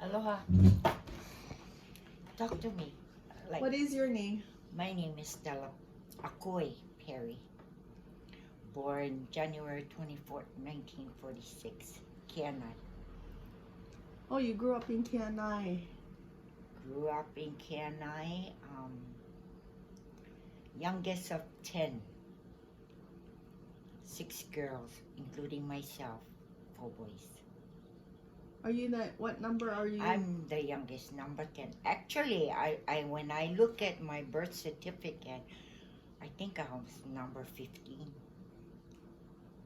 Aloha. Talk to me. Like, What is your name? my name is Stella. Ahkoi Perry. Born January 24th, 1946. Keanae. Oh, you grew up in Keanae. Grew up in Keanae. Youngest of 10. 6 girls, including myself. 4 boys. Are you that? What number are you? I'm the youngest, number 10. Actually, I when I look at my birth certificate, I think I was number 15.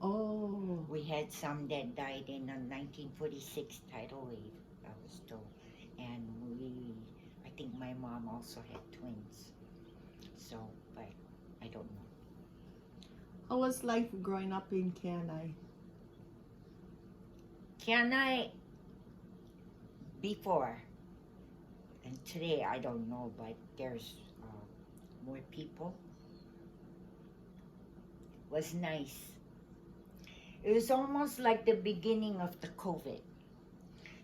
Oh, We had some that died in a 1946 tidal wave, I was told. And I think my mom also had twins. So, but I don't know. how was life growing up in Keanae? Can I, before, and today I don't know, but there's more people. Was nice. It was almost like the beginning of the COVID.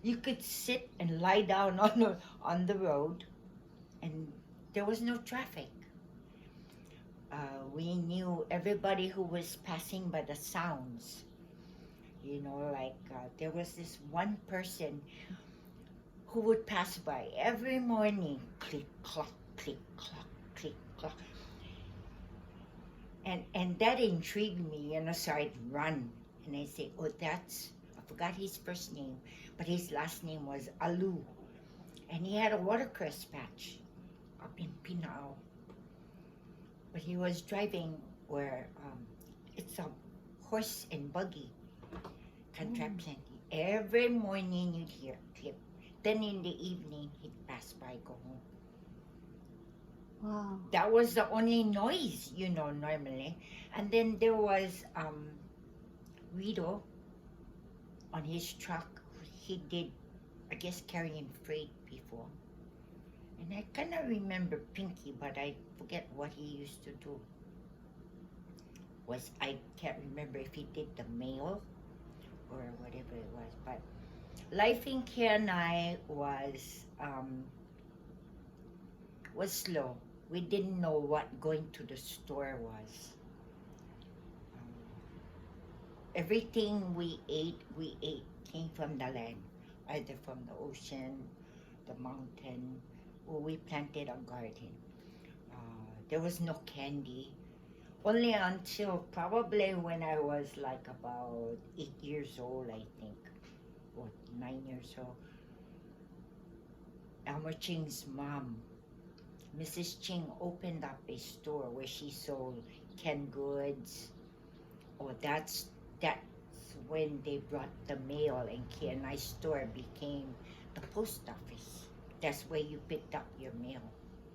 You could sit and lie down on the road, and there was no traffic. We knew everybody who was passing by the sounds. You know, like there was this one person who would pass by every morning, click, clock, click, clock, click, clock. And that intrigued me, so I'd run. And I'd say, oh, I forgot his first name, but his last name was Alu. And he had a watercress patch up in Pinao. But he was driving where it's a horse and buggy contraption. Every morning you'd hear clip. Then in the evening he'd pass by, go home. Wow. That was the only noise, normally. And then there was Rito on his truck. He did, I guess, carrying freight before. And I kind of remember Pinky, but I forget what he used to do. I can't remember if he did the mail or whatever it was. But life in Keanae was slow. We didn't know what going to the store was. Everything we ate came from the land, either from the ocean, the mountain, or we planted a garden. There was no candy. Only until probably when I was like about 8 years old, I think, or 9 years old. Elmer Ching's mom, Mrs. Ching, opened up a store where she sold canned goods. Oh, that's when they brought the mail, and Keanae store became the post office. That's where you picked up your mail.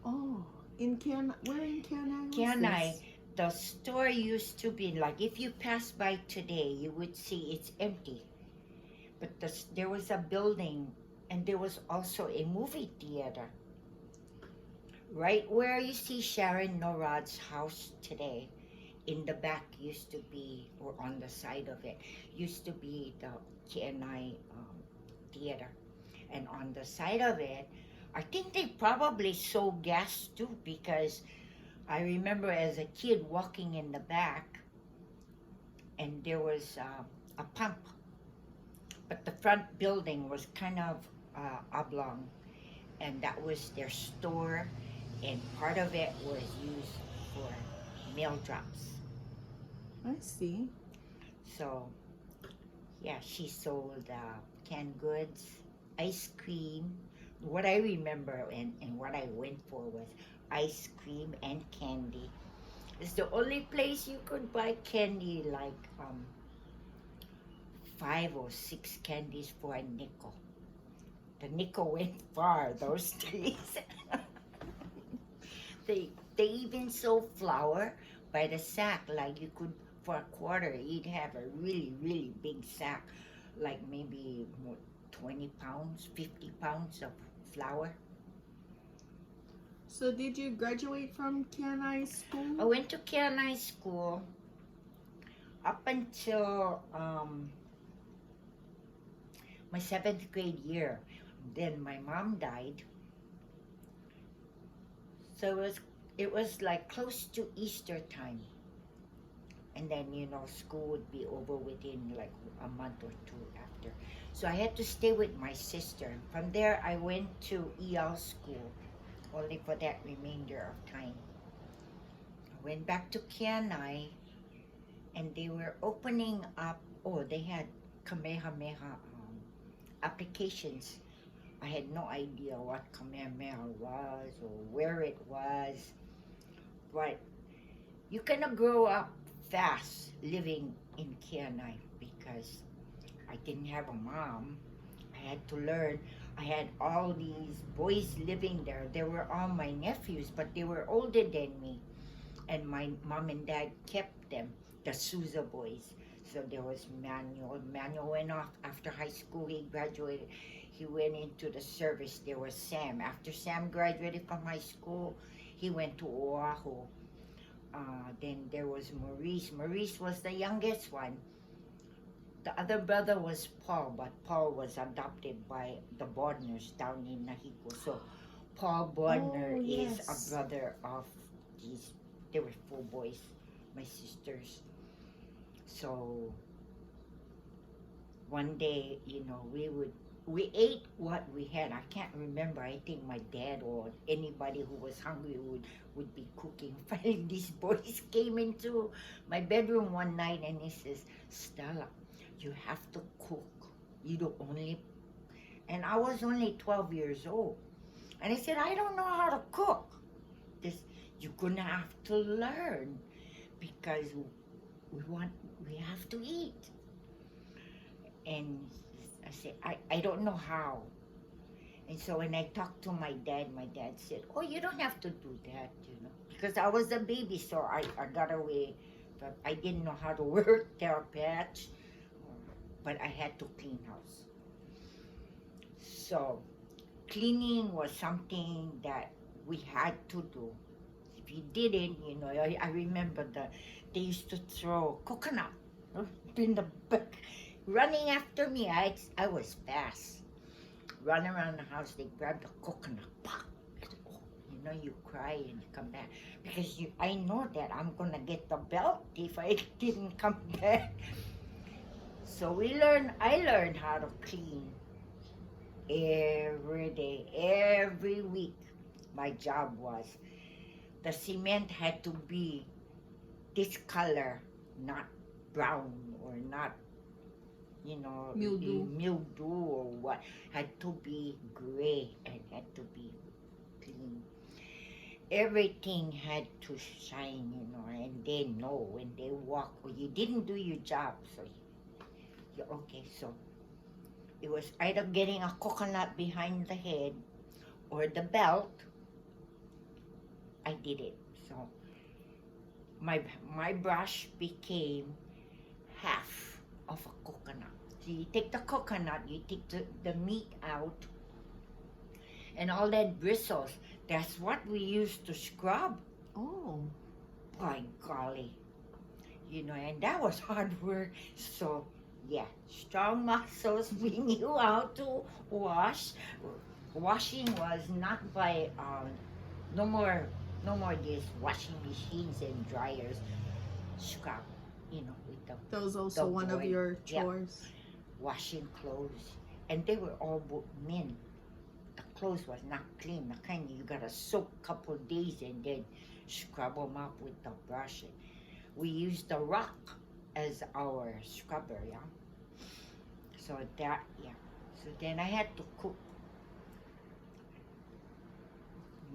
Oh, where in Keanae was Keanae, this? the store used to be like, if you pass by today, you would see it's empty. But there was a building, and there was also a movie theater. Right where you see Sharon Norad's house today, in the back used to be, or on the side of it, used to be the Keanae theater. And on the side of it, I think they probably sold gas too, because I remember as a kid walking in the back, and there was a pump. But the front building was kind of oblong, and that was their store, and part of it was used for mail drops. I see. So, yeah, she sold canned goods, ice cream. What I remember and what I went for was ice cream and candy. It's the only place you could buy candy, like 5 or 6 candies for a nickel. The nickel went far those days. They even sold flour by the sack. Like you could, for a quarter, you'd have a really, really big sack, like maybe 20 pounds, 50 pounds of flour. So did you graduate from Keanae I school? went to Keanae school up until my 7th grade year. Then my mom died. So it was like close to Easter time. And then, school would be over within like a month or two after. So I had to stay with my sister. From there, I went to EL school, only for that remainder of time. I went back to Keanae, and they were opening up, oh, they had Kamehameha applications. I had no idea what Kamehameha was or where it was, but you cannot grow up fast living in Keanae because I didn't have a mom. I had to learn. I had all these boys living there. They were all my nephews, but they were older than me. And my mom and dad kept them, the Souza boys. So there was Manuel. Manuel went off after high school. He graduated. He went into the service. There was Sam. After Sam graduated from high school, he went to Oahu. Then there was Maurice. Maurice was the youngest one. The other brother was Paul, but Paul was adopted by the Bodners down in Nahiko. So Paul Bodner is a brother of these. They were 4 boys, my sisters. So one day, we ate what we had. I can't remember. I think my dad or anybody who was hungry would be cooking. Finally, these boys came into my bedroom one night and he says, Stella, you have to cook. You don't only... And I was only 12 years old. And I said, I don't know how to cook. You're gonna have to learn because we have to eat. And I said, I don't know how. And so when I talked to my dad said, oh, you don't have to do that, because I was a baby, so I got away. But I didn't know how to work their patch, but I had to clean house. So cleaning was something that we had to do. If you didn't, I remember they used to throw coconut in the back, running after me. I was fast. Run around the house, they grab the coconut, pop. You cry and you come back. Because I know that I'm gonna get the belt if I didn't come back. So I learned how to clean every day, every week. My job was, the cement had to be this color, not brown or not, mildew or what. Had to be gray and had to be clean. Everything had to shine, and they know when they walk, or you didn't do your job, so you're okay. So it was either getting a coconut behind the head or the belt. I did it. So my brush became half of a coconut. So you take the coconut, you take the meat out, and all that bristles. That's what we used to scrub. Oh. By golly. And that was hard work. So yeah, strong muscles. We knew how to wash. Washing was not by no more these washing machines and dryers. Scrub, with That was also one of your chores. Yeah. Washing clothes, and they were all men. The clothes was not clean. The kind you gotta soak a couple of days and then scrub them up with the brush. We used the rock as our scrubber, yeah. So So then I had to cook.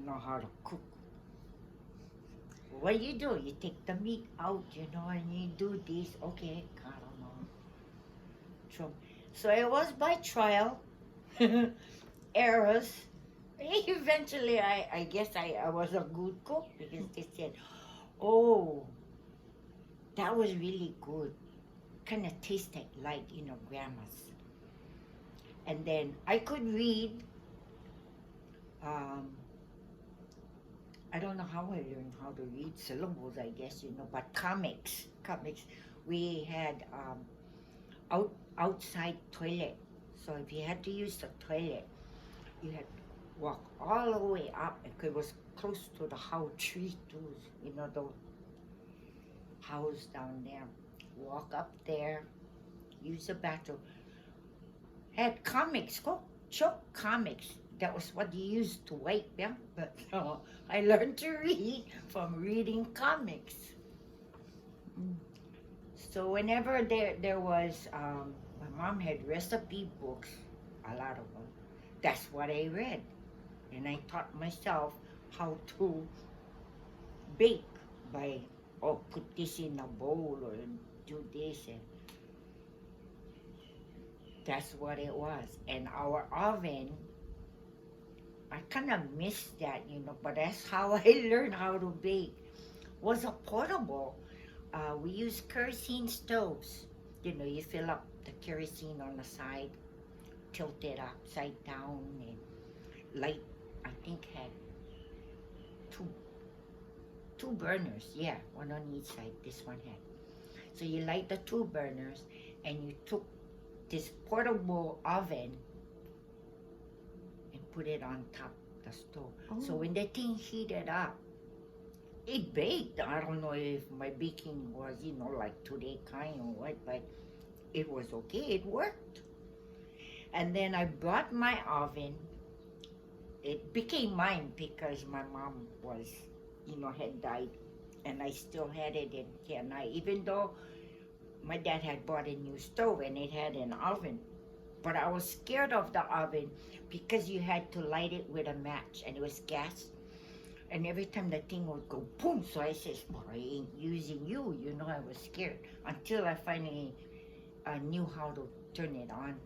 Know how to cook. What do? You take the meat out, and you do this. Okay, so it was by trial, errors. Eventually, I guess I was a good cook because they said, oh, that was really good. Kind of tasted like, grandma's. And then I could read. I don't know how I learned how to read syllables, I guess, but comics. We had outside toilet. So if you had to use the toilet, You had to walk all the way up. It was close to the how tree too. You know, the house down there. Walk up there, use the bathroom. Had comics, go choke comics. That was what you used to wipe, yeah. But I learned to read from reading comics. Mm. So whenever there was, my mom had recipe books, a lot of them. That's what I read, and I taught myself how to bake by, oh, put this in a bowl or do this, and that's what it was. And our oven, I kind of missed that, but that's how I learned how to bake. Was a portable. We use kerosene stoves. You fill up the kerosene on the side, tilt it upside down, and light. I think had two two burners. Yeah, one on each side. This one had. So you light the two burners, and you took this portable oven and put it on top of the stove. So Oh. when the thing heated up, it baked. I don't know if my baking was, like today kind or what, but it was okay. It worked. And then I brought my oven. It became mine because my mom was, had died. And I still had it in Keanae, even though my dad had bought a new stove and it had an oven. But I was scared of the oven because you had to light it with a match and it was gas. And every time the thing would go boom, so I said, well, I ain't using you. I was scared until I finally knew how to turn it on.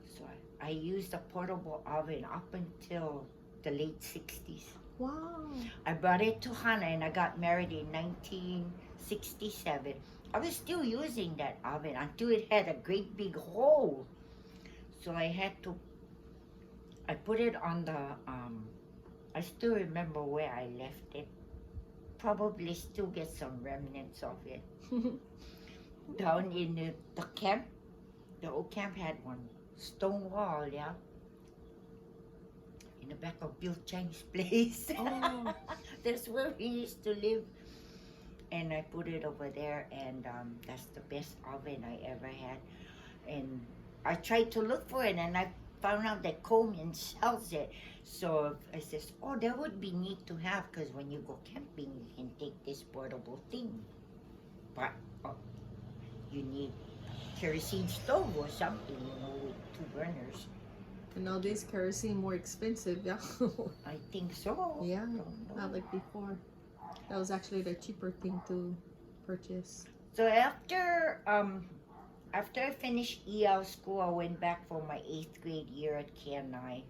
So I used a portable oven up until the late 60s. Wow. I brought it to Hana and I got married in 1967. I was still using that oven until it had a great big hole. So I put it on the, I still remember where I left it. Probably still get some remnants of it. Down in the camp, the old camp had one stone wall, yeah. In the back of Bill Chang's place. Oh. That's where we used to live. And I put it over there, and that's the best oven I ever had. And I tried to look for it, and I found out that Coleman sells it. So I says, oh, that would be neat to have, because when you go camping, you can take this portable thing. But you need a kerosene stove or something, with two burners. And nowadays kerosene more expensive, yeah. I think so. Yeah, Don't know. not like before. That was actually the cheaper thing to purchase. So after I finished EL school, I went back for my 8th grade year at Keanae.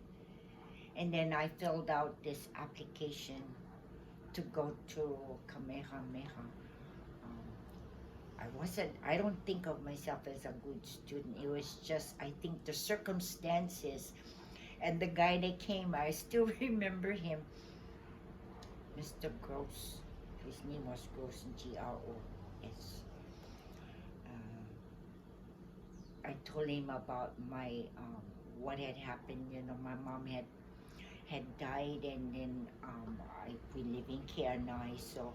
And then I filled out this application to go to Kamehameha. I don't think of myself as a good student. It was just, I think, the circumstances. And the guy that came, I still remember him, Mr. Gross. His name was Gross, Gros. I told him about my what had happened. My mom had died, and then we live in Keanae, so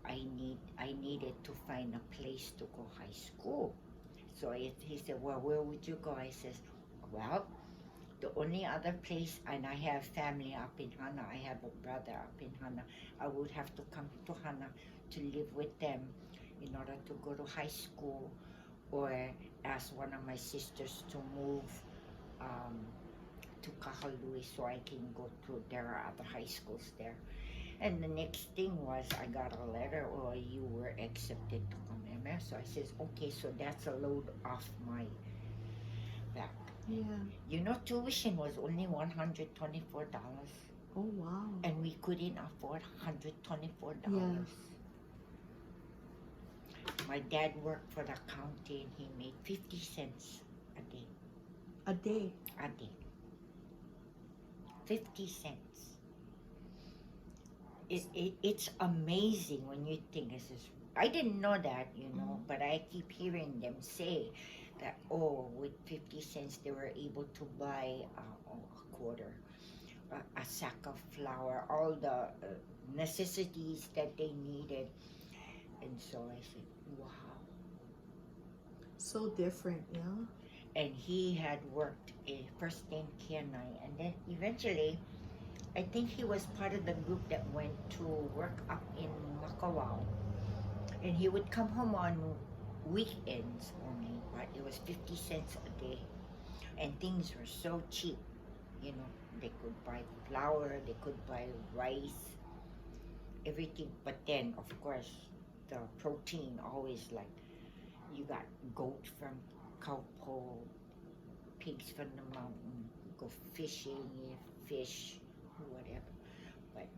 I needed to find a place to go high school. So he said, well, where would you go? I says, well, the only other place, and I have family up in Hana. I have a brother up in Hana. I would have to come to Hana to live with them in order to go to high school, or ask one of my sisters to move to Kahalui so I can go to, there are other high schools there. And the next thing was I got a letter, or you were accepted to Kamehameha. So I says, okay, so that's a load off my back. Yeah. Tuition was only $124. Oh wow. And we couldn't afford $124. Yeah. My dad worked for the county and he made 50 cents a day. A day. A day. 50 cents. It's amazing when you think this is. I didn't know that, but I keep hearing them say that with 50 cents they were able to buy a quarter, a sack of flour, all the necessities that they needed. And so I said, wow. So different, yeah. And he had worked first in Keanae, and then eventually, I think he was part of the group that went to work up in Maui. And he would come home on weekends only, but it was 50 cents a day. And things were so cheap, you know. They could buy flour, they could buy rice, everything. But then, of course, the protein always like you got goat from Kaupo, pigs from the mountain, go fishing, fish, whatever. But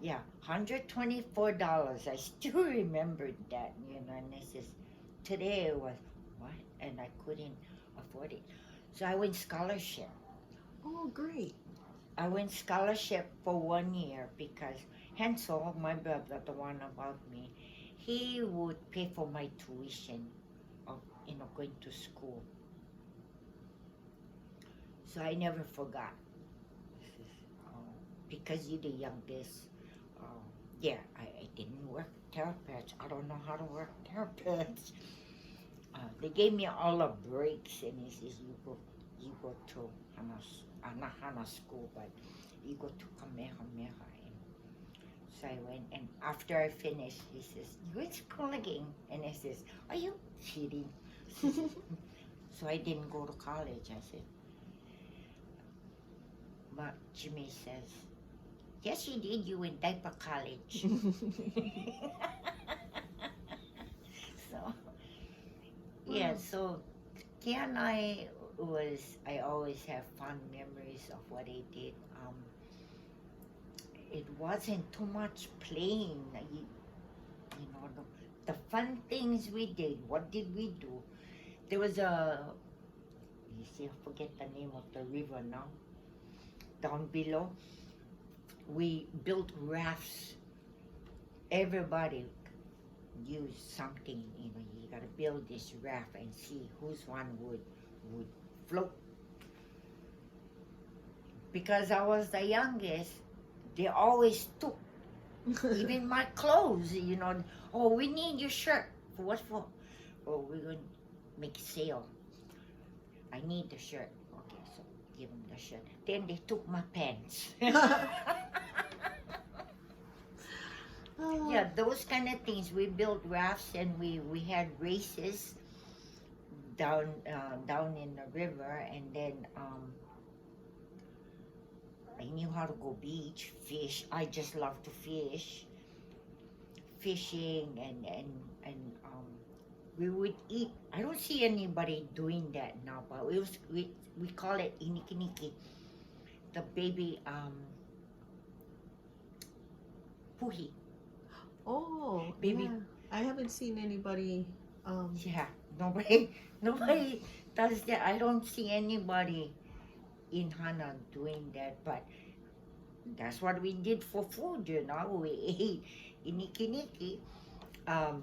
yeah, $124. I still remembered that, you know, and this is today it was what? And I couldn't afford it. So I went scholarship. Oh, great. I went scholarship for 1 year because Hansel, my brother, the one above me, he would pay for my tuition of going to school. So I never forgot. Because you're the youngest, yeah, I didn't work therapists. I don't know how to work therapists. They gave me all the breaks, and he says you go to not Hana school, but you go to Kamehameha. And so I went, and after I finished, he says, "You in school again?" And I says, "Are you kidding?" So I didn't go to college. I said, but Jimmy says, "Yes, you did. You went diaper college." So yeah, Wow. so Keanae I always have fond memories of what I did. It wasn't too much playing. You know, the fun things we did. What did we do? There was you see, I forget the name of the river now. Down below, we built rafts. Everybody use something, you gotta build this raft and see whose one would float. Because I was the youngest, they always took even my clothes, Oh, we need your shirt. For what for? Oh, we're going to make sale. I need the shirt. Okay, so give them the shirt. Then they took my pants. Yeah, those kind of things. We built rafts and we had races down in the river, and then I knew how to go beach, fish. I just love to fish, fishing, and we would eat. I don't see anybody doing that now, but we call it inikiniki, the baby puhi. Oh, Baby, yeah. I haven't seen anybody. yeah, nobody does that. I don't see anybody in Hana doing that, but that's what we did for food, We ate inikiniki. Um,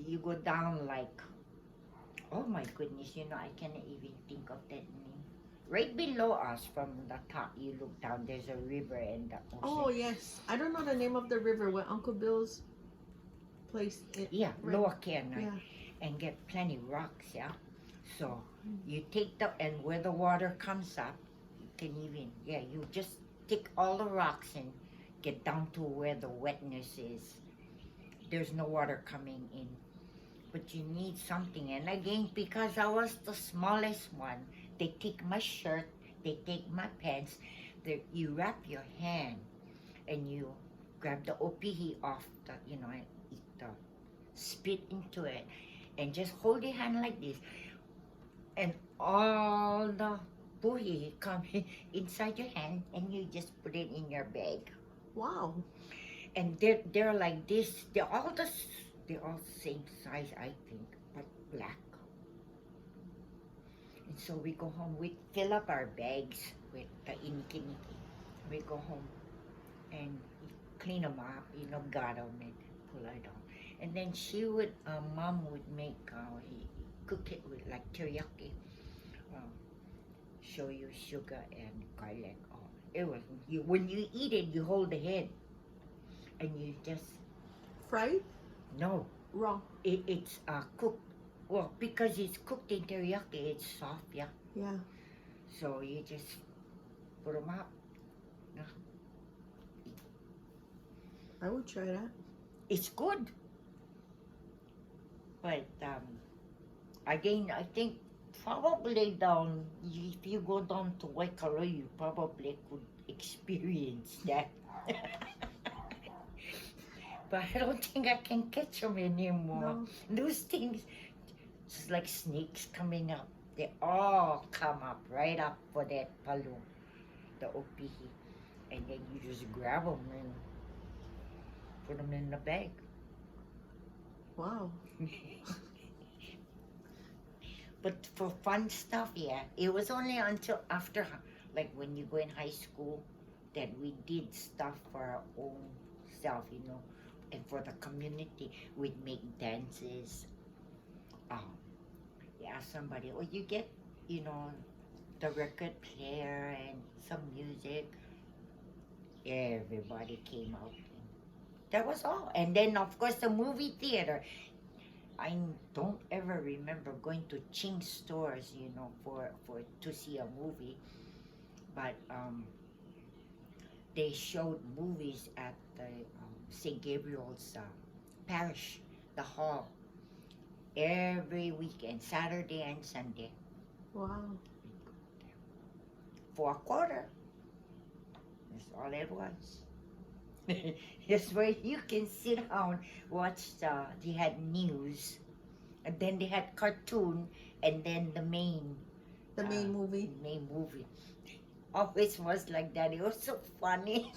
you go down like, oh my goodness, I cannot even think of that name. Right below us from the top, you look down, there's a river and the Oh, ocean. yes. I don't know the name of the river where Uncle Bill's place it. Yeah, Right. Lower Keanae. Yeah. And get plenty rocks, yeah? So you take and where the water comes up, you can even, you just take all the rocks and get down to where the wetness is. There's no water coming in. But you need something. And again, because I was the smallest one, they take my shirt, they take my pants, you wrap your hand and you grab the opihi off the, and eat the spit into it and just hold your hand like this. And all the puhi come inside your hand and you just put it in your bag. Wow. And they're like this. They're all same size, I think, but black. And so we go home. We fill up our bags with the inikiniki. We go home and clean them up, gut them and pull it out. And then mom would make cook it with like teriyaki, uh, shoyu, sugar, and garlic. Oh, it was you. When you eat it, you hold the head, and you just Fried? no. Raw. It's cooked. Well, because it's cooked in teriyaki, it's soft, yeah. Yeah. So you just put them up. Yeah. I would try that. It's good, but again, I think probably down. If you go down to Waikaro, you probably could experience that. But I don't think I can catch them anymore. No. Those things, just like snakes coming up. They all come up right up for that palu, the opihi, and then you just grab them and put them in the bag. Wow. But for fun stuff, yeah, it was only until after, like when you go in high school, that we did stuff for our own self, and for the community, we'd make dances. You ask somebody, oh, you get, the record player and some music. Everybody came out. That was all. And then, of course, the movie theater. I don't ever remember going to chain stores, for to see a movie. But they showed movies at the St. Gabriel's Parish, the hall, every weekend, Saturday and Sunday, Wow. for a quarter. That's all it was. It's where you can sit down, watch they had news, and then they had cartoon, and then the main Movie. main movie. Always was like that. It was so funny.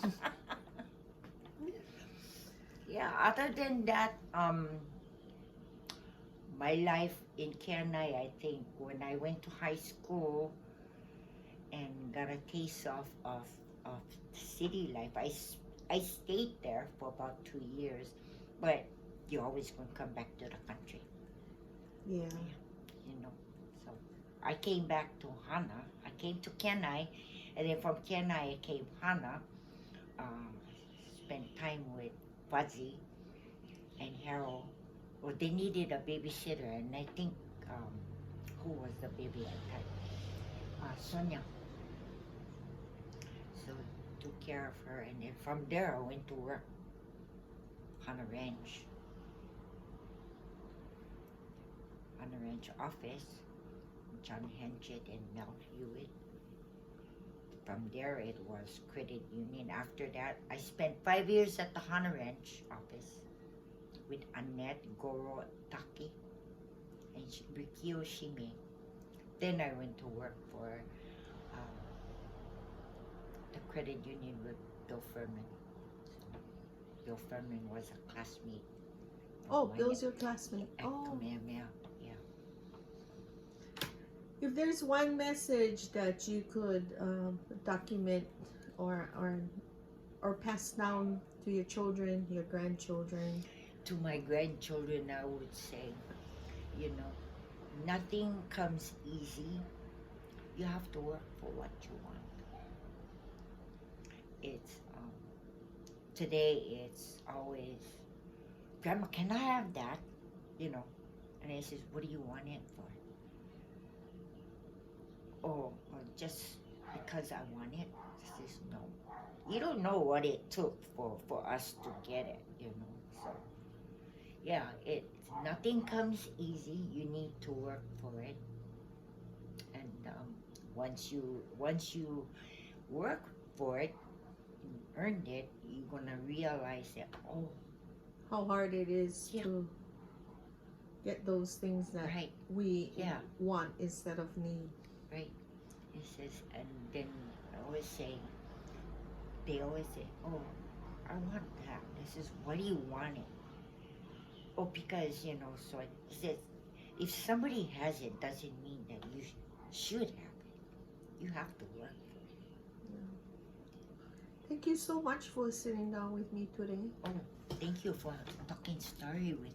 Yeah, other than that, my life in Keanae, I think, when I went to high school and got a taste of city life, I stayed there for about 2 years, but you always gonna come back to the country, Yeah. So I came back to Hana. I came to Keanae, and then from Keanae I came Hana. Spent time with Fuzzy and Harold. Well, they needed a babysitter, and I think who was the baby at the time? Sonia. So took care of her, and then from there I went to work on a ranch. On a ranch office, John Henchett and Mel Hewitt. From there it was credit union. After that, I spent 5 years at the Hana Ranch office with Annette Goro Taki and Rikio Shime. Then I went to work for the credit union with Bill Furman. Bill Furman was a classmate. Oh, Bill's your classmate. At Oh. Kamehameha. Yeah. If there's one message that you could document or pass down to your children, your grandchildren. To my grandchildren, I would say, nothing comes easy. You have to work for what you want. It's today. It's always, Grandma, can I have that? And I says, what do you want it for? Oh, well, just because I want it. She says, no. You don't know what it took for us to get it. So yeah, nothing comes easy. You need to work for it, and once you work for it, and earned it, you're gonna realize that How hard it is Yeah. to get those things that right, we Yeah. want instead of need. right. It says, and then they always say, oh, I want that. This is, what do you want it? Oh, because so it says, if somebody has it, doesn't mean that you should have it. You have to work for it. Thank you so much for sitting down with me today. Oh, thank you for talking story with